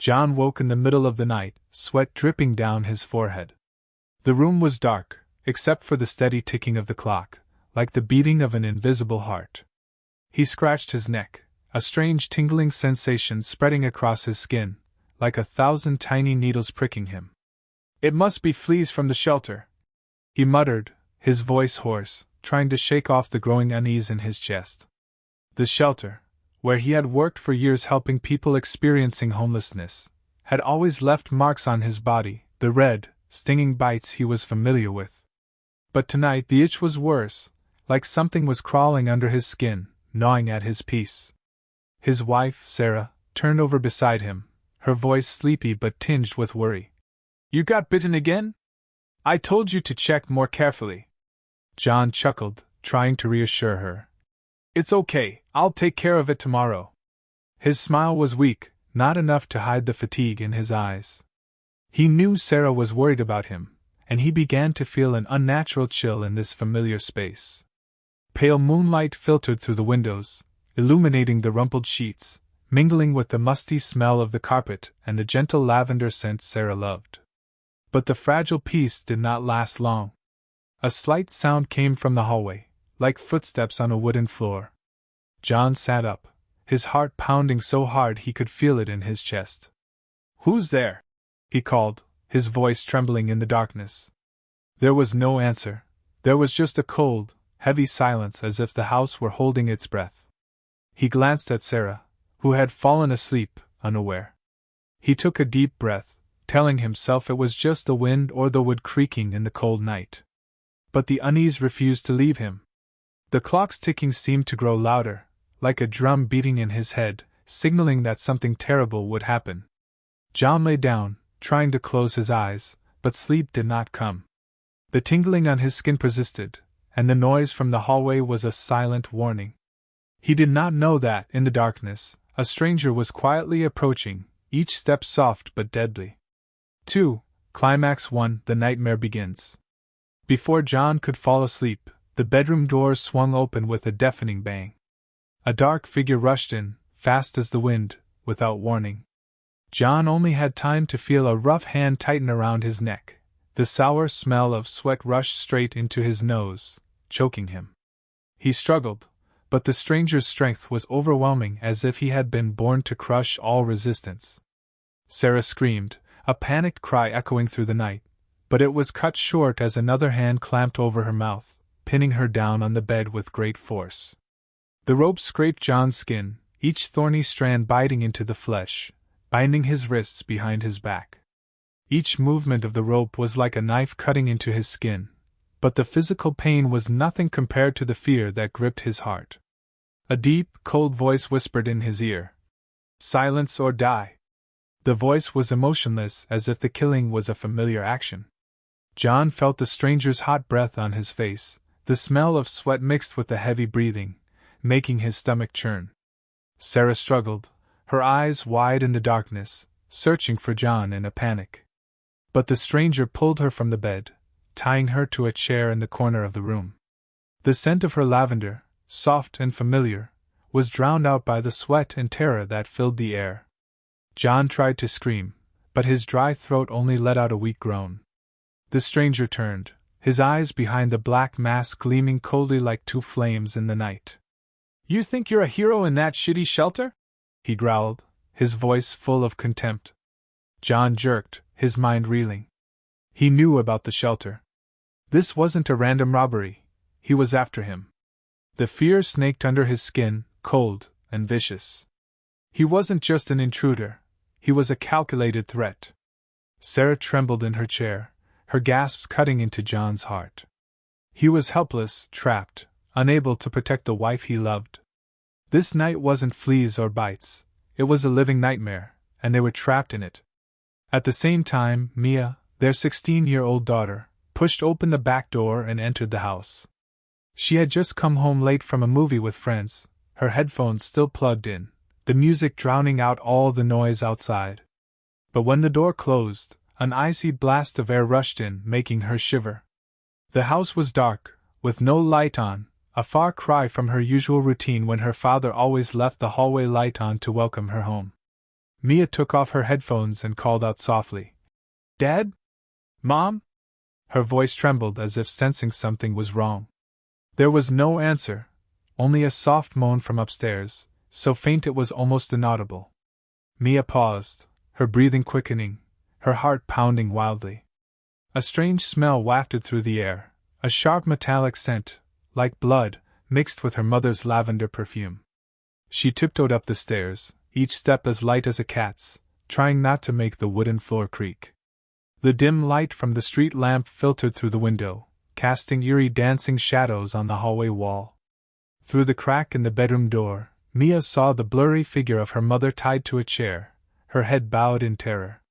John woke in the middle of the night, sweat dripping down his forehead. The room was dark, except for the steady ticking of the clock, like the beating of an invisible heart. He scratched his neck, a strange tingling sensation spreading across his skin, like 1,000 tiny needles pricking him. "It must be fleas from the shelter," he muttered, his voice hoarse, trying to shake off the growing unease in his chest. The shelter, where he had worked for years helping people experiencing homelessness, had always left marks on his body, the red, stinging bites he was familiar with. But tonight the itch was worse, like something was crawling under his skin, gnawing at his peace. His wife, Sarah, turned over beside him, her voice sleepy but tinged with worry. "You got bitten again? I told you to check more carefully." John chuckled, trying to reassure her. "It's okay, I'll take care of it tomorrow." His smile was weak, not enough to hide the fatigue in his eyes. He knew Sarah was worried about him, and he began to feel an unnatural chill in this familiar space. Pale moonlight filtered through the windows, illuminating the rumpled sheets, mingling with the musty smell of the carpet and the gentle lavender scent Sarah loved. But the fragile peace did not last long. A slight sound came from the hallway, like footsteps on a wooden floor. John sat up, his heart pounding so hard he could feel it in his chest. "Who's there?" he called, his voice trembling in the darkness. There was no answer. There was just a cold, heavy silence as if the house were holding its breath. He glanced at Sarah, who had fallen asleep, unaware. He took a deep breath, telling himself it was just the wind or the wood creaking in the cold night. But the unease refused to leave him. The clock's ticking seemed to grow louder, like a drum beating in his head, signaling that something terrible would happen. John lay down, trying to close his eyes, but sleep did not come. The tingling on his skin persisted, and the noise from the hallway was a silent warning. He did not know that, in the darkness, a stranger was quietly approaching, each step soft but deadly. 2. Climax 1. The nightmare begins. Before John could fall asleep, the bedroom door swung open with a deafening bang. A dark figure rushed in, fast as the wind, without warning. John only had time to feel a rough hand tighten around his neck. The sour smell of sweat rushed straight into his nose, choking him. He struggled, but the stranger's strength was overwhelming, as if he had been born to crush all resistance. Sarah screamed, a panicked cry echoing through the night, but it was cut short as another hand clamped over her mouth, pinning her down on the bed with great force. The rope scraped John's skin, each thorny strand biting into the flesh, binding his wrists behind his back. Each movement of the rope was like a knife cutting into his skin, but the physical pain was nothing compared to the fear that gripped his heart. A deep, cold voice whispered in his ear, "Silence or die." The voice was emotionless, as if the killing was a familiar action. John felt the stranger's hot breath on his face, the smell of sweat mixed with the heavy breathing, making his stomach churn. Sarah struggled, her eyes wide in the darkness, searching for John in a panic. But the stranger pulled her from the bed, tying her to a chair in the corner of the room. The scent of her lavender, soft and familiar, was drowned out by the sweat and terror that filled the air. John tried to scream, but his dry throat only let out a weak groan. The stranger turned, his eyes behind the black mask gleaming coldly like two flames in the night. "You think you're a hero in that shitty shelter?" he growled, his voice full of contempt. John jerked, his mind reeling. He knew about the shelter. This wasn't a random robbery. He was after him. The fear snaked under his skin, cold and vicious. He wasn't just an intruder. He was a calculated threat. Sarah trembled in her chair, her gasps cutting into John's heart. He was helpless, trapped, unable to protect the wife he loved. This night wasn't fleas or bites. It was a living nightmare, and they were trapped in it. At the same time, Mia, their 16-year-old daughter, pushed open the back door and entered the house. She had just come home late from a movie with friends, her headphones still plugged in, the music drowning out all the noise outside. But when the door closed, an icy blast of air rushed in, making her shiver. The house was dark, with no light on, a far cry from her usual routine when her father always left the hallway light on to welcome her home. Mia took off her headphones and called out softly. "Dad? Mom?" Her voice trembled as if sensing something was wrong. There was no answer, only a soft moan from upstairs, so faint it was almost inaudible. Mia paused, her breathing quickening, her heart pounding wildly. A strange smell wafted through the air, a sharp metallic scent, like blood, mixed with her mother's lavender perfume. She tiptoed up the stairs, each step as light as a cat's, trying not to make the wooden floor creak. The dim light from the street lamp filtered through the window, casting eerie dancing shadows on the hallway wall. Through the crack in the bedroom door, Mia saw the blurry figure of her mother tied to a chair, her head bowed in terror.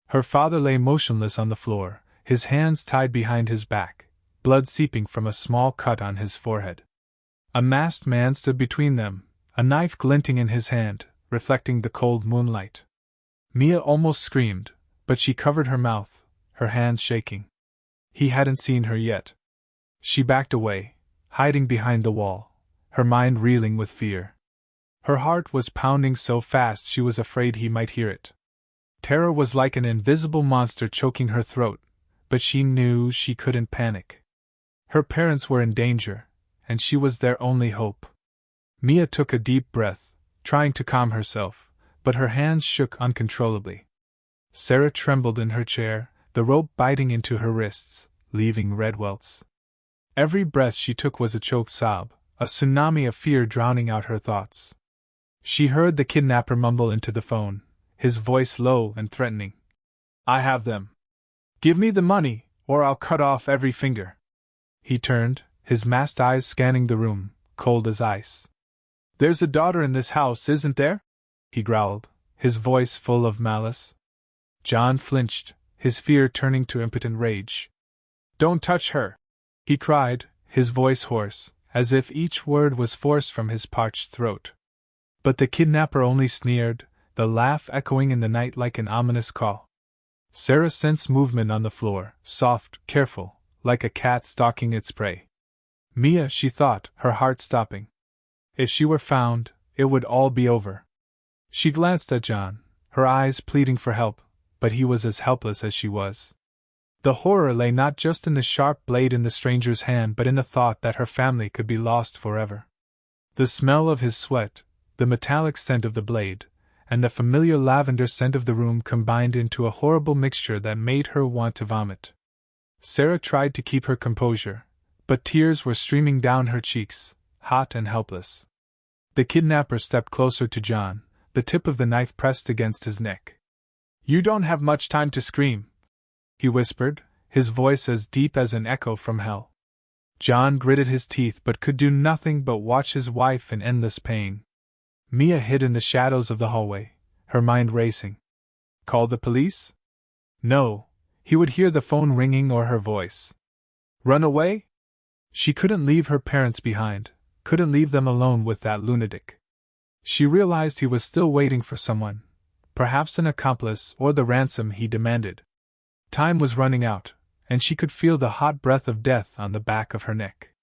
Her father lay motionless on the floor, his hands tied behind his back, blood seeping from a small cut on his forehead. A masked man stood between them, a knife glinting in his hand, reflecting the cold moonlight. Mia almost screamed, but she covered her mouth, her hands shaking. He hadn't seen her yet. She backed away, hiding behind the wall, her mind reeling with fear. Her heart was pounding so fast she was afraid he might hear it. Terror was like an invisible monster choking her throat, but she knew she couldn't panic. Her parents were in danger, and she was their only hope. Mia took a deep breath, trying to calm herself, but her hands shook uncontrollably. Sarah trembled in her chair, the rope biting into her wrists, leaving red welts. Every breath she took was a choked sob, a tsunami of fear drowning out her thoughts. She heard the kidnapper mumble into the phone, his voice low and threatening. "I have them. Give me the money, or I'll cut off every finger." He turned, his masked eyes scanning the room, cold as ice. "There's a daughter in this house, isn't there?" he growled, his voice full of malice. John flinched, his fear turning to impotent rage. "Don't touch her!" he cried, his voice hoarse, as if each word was forced from his parched throat. But the kidnapper only sneered, the laugh echoing in the night like an ominous call. Sarah sensed movement on the floor, soft, careful, like a cat stalking its prey. Mia, she thought, her heart stopping. If she were found, it would all be over. She glanced at John, her eyes pleading for help, but he was as helpless as she was. The horror lay not just in the sharp blade in the stranger's hand but in the thought that her family could be lost forever. The smell of his sweat, the metallic scent of the blade, and the familiar lavender scent of the room combined into a horrible mixture that made her want to vomit. Sarah tried to keep her composure, but tears were streaming down her cheeks, hot and helpless. The kidnapper stepped closer to John, the tip of the knife pressed against his neck. "You don't have much time to scream," he whispered, his voice as deep as an echo from hell. John gritted his teeth but could do nothing but watch his wife in endless pain. Mia hid in the shadows of the hallway, her mind racing. Call the police? No, he would hear the phone ringing or her voice. Run away? She couldn't leave her parents behind, couldn't leave them alone with that lunatic. She realized he was still waiting for someone, perhaps an accomplice or the ransom he demanded. Time was running out, and she could feel the hot breath of death on the back of her neck.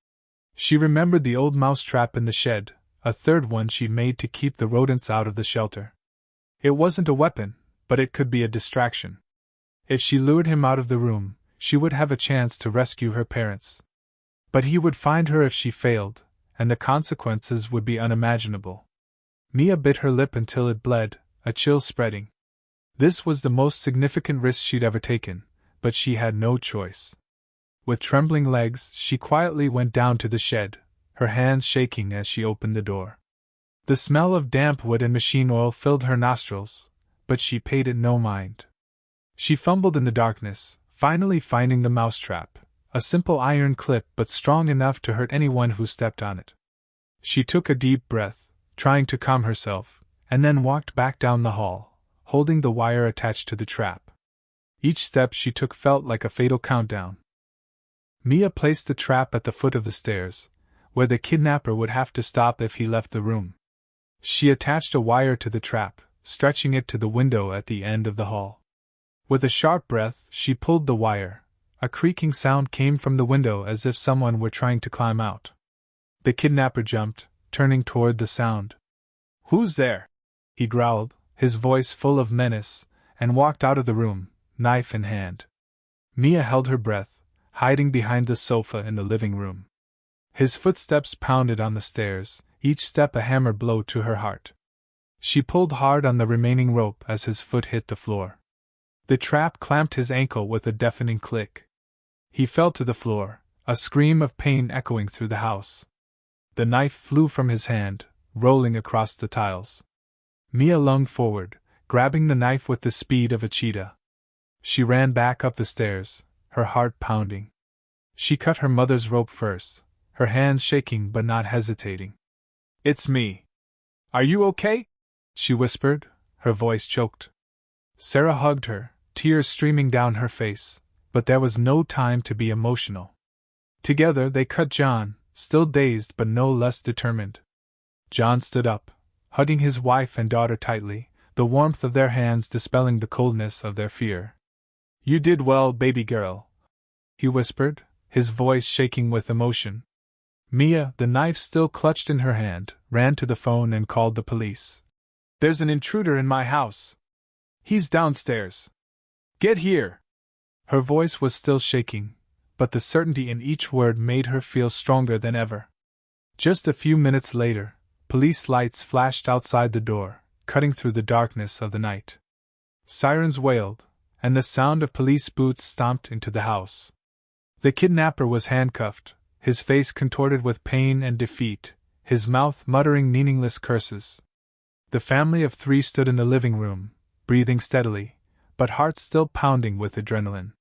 She remembered the old mousetrap in the shed, a third one she'd made to keep the rodents out of the shelter. It wasn't a weapon, but it could be a distraction. If she lured him out of the room, she would have a chance to rescue her parents. But he would find her if she failed, and the consequences would be unimaginable. Mia bit her lip until it bled, a chill spreading. This was the most significant risk she'd ever taken, but she had no choice. With trembling legs, she quietly went down to the shed, her hands shaking as she opened the door. The smell of damp wood and machine oil filled her nostrils, but she paid it no mind. She fumbled in the darkness, finally finding the mousetrap, a simple iron clip but strong enough to hurt anyone who stepped on it. She took a deep breath, trying to calm herself, and then walked back down the hall, holding the wire attached to the trap. Each step she took felt like a fatal countdown. Mia placed the trap at the foot of the stairs, where the kidnapper would have to stop if he left the room. She attached a wire to the trap, stretching it to the window at the end of the hall. With a sharp breath, she pulled the wire. A creaking sound came from the window as if someone were trying to climb out. The kidnapper jumped, turning toward the sound. "Who's there?" he growled, his voice full of menace, and walked out of the room, knife in hand. Mia held her breath, hiding behind the sofa in the living room. His footsteps pounded on the stairs, each step a hammer blow to her heart. She pulled hard on the remaining rope as his foot hit the floor. The trap clamped his ankle with a deafening click. He fell to the floor, a scream of pain echoing through the house. The knife flew from his hand, rolling across the tiles. Mia lunged forward, grabbing the knife with the speed of a cheetah. She ran back up the stairs, her heart pounding. She cut her mother's rope first, her hands shaking but not hesitating. "It's me. Are you okay?" she whispered, her voice choked. Sarah hugged her, tears streaming down her face, but there was no time to be emotional. Together they cut John, still dazed but no less determined. John stood up, hugging his wife and daughter tightly, the warmth of their hands dispelling the coldness of their fear. "You did well, baby girl," he whispered, his voice shaking with emotion. Mia, the knife still clutched in her hand, ran to the phone and called the police. "There's an intruder in my house. He's downstairs. Get here!" Her voice was still shaking, but the certainty in each word made her feel stronger than ever. Just a few minutes later, police lights flashed outside the door, cutting through the darkness of the night. Sirens wailed, and the sound of police boots stomped into the house. The kidnapper was handcuffed, his face contorted with pain and defeat, his mouth muttering meaningless curses. The family of 3 stood in the living room, breathing steadily, but hearts still pounding with adrenaline.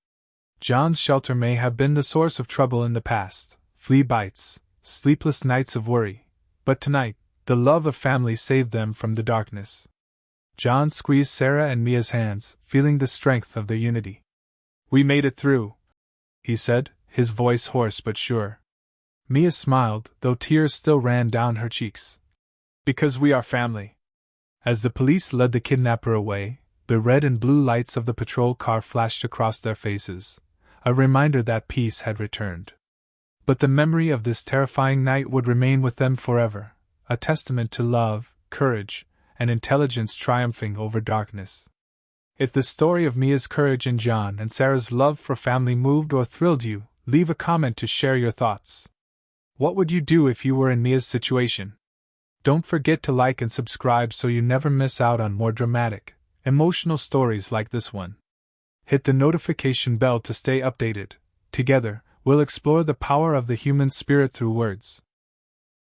John's shelter may have been the source of trouble in the past, flea bites, sleepless nights of worry, but tonight, the love of family saved them from the darkness. John squeezed Sarah and Mia's hands, feeling the strength of their unity. "We made it through," he said, his voice hoarse but sure. Mia smiled, though tears still ran down her cheeks. "Because we are family." As the police led the kidnapper away, the red and blue lights of the patrol car flashed across their faces, a reminder that peace had returned. But the memory of this terrifying night would remain with them forever, a testament to love, courage, and intelligence triumphing over darkness. If the story of Mia's courage and John and Sarah's love for family moved or thrilled you, leave a comment to share your thoughts. What would you do if you were in Mia's situation? Don't forget to like and subscribe so you never miss out on more dramatic, emotional stories like this one. Hit the notification bell to stay updated. Together, we'll explore the power of the human spirit through words.